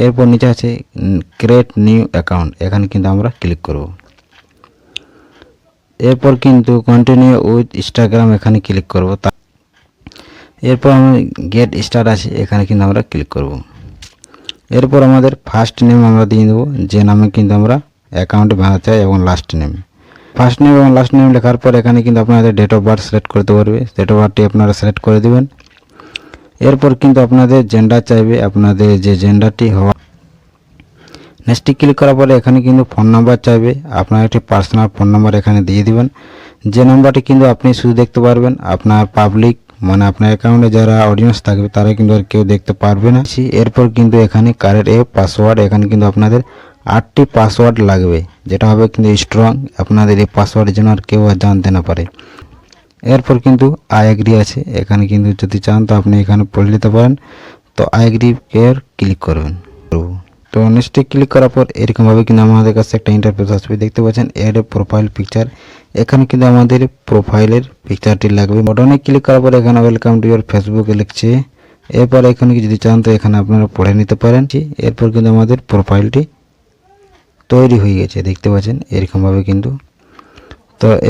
এরপর নিচে আছে ক্রিয়েট নিউ অ্যাকাউন্ট, এখানে কিন্তু আমরা ক্লিক করব। এরপর কিন্তু কন্টিনিউ উইথ ইনস্টাগ্রাম এখানে ক্লিক করব। এরপর আমি গেট স্টার্ট আছে, এখানে কিন্তু আমরা ক্লিক করব। এরপর আমাদের ফার্স্ট নেম আমরা দিয়ে দেবো, যে নামে কিন্তু আমরা অ্যাকাউন্টে বানাতে চাই, এবং লাস্ট নেম। ফার্স্ট নেম এবং লাস্ট নেম লেখার পর এখানে কিন্তু আপনাদের ডেট অফ বার্থ সিলেক্ট করতে পারবে, ডেট অফ বার্থটি আপনারা সিলেক্ট করে দেবেন। এরপর কিন্তু আপনাদের জেন্ডার চাইবে, আপনাদের যে জেন্ডারটি হওয়া। নেক্সটে ক্লিক করার পরে এখানে কিন্তু ফোন নাম্বার চাইবে, আপনার একটি পার্সোনাল ফোন নাম্বার এখানে দিয়ে দিবেন, যে নাম্বারটি কিন্তু আপনি শুধু দেখতে পারবেন, আপনার পাবলিক মানে আপনার অ্যাকাউন্টে যারা অডিয়েন্স থাকবে তারা কিন্তু আর কেউ দেখতে পারবে না। এরপর কিন্তু এখানে কারেন্ট পাসওয়ার্ড, এখানে কিন্তু আপনাদের 8টি পাসওয়ার্ড লাগবে, যেটা হবে কিন্তু স্ট্রং, আপনাদের এই পাসওয়ার্ডের জন্য আর কেউ আর জানতে না পারে। এরপর কিন্তু আই এগ্রি আছে, এখানে কিন্তু যদি চান তো আপনি এখানে পড়ে নিতে পারেন। তো আই এগ্রি এর ক্লিক করবেন। তো নেক্সটে ক্লিক করার পর এরকমভাবে কিন্তু আমাদের কাছে একটা ইন্টারফেস আসবে, দেখতে পাচ্ছেন এড প্রোফাইল পিকচার, এখানে কিন্তু আমাদের প্রোফাইলের পিকচারটি লাগবে। বটনে ক্লিক করার পর এখানে ওয়েলকাম টু ইউর ফেসবুক লিখছে। এরপর এখানে যদি চান তো এখানে আপনারা পড়ে নিতে পারেন। এরপর কিন্তু আমাদের প্রোফাইলটি তৈরি হয়ে গেছে, দেখতে পাচ্ছেন এরকমভাবে কিন্তু। তো এর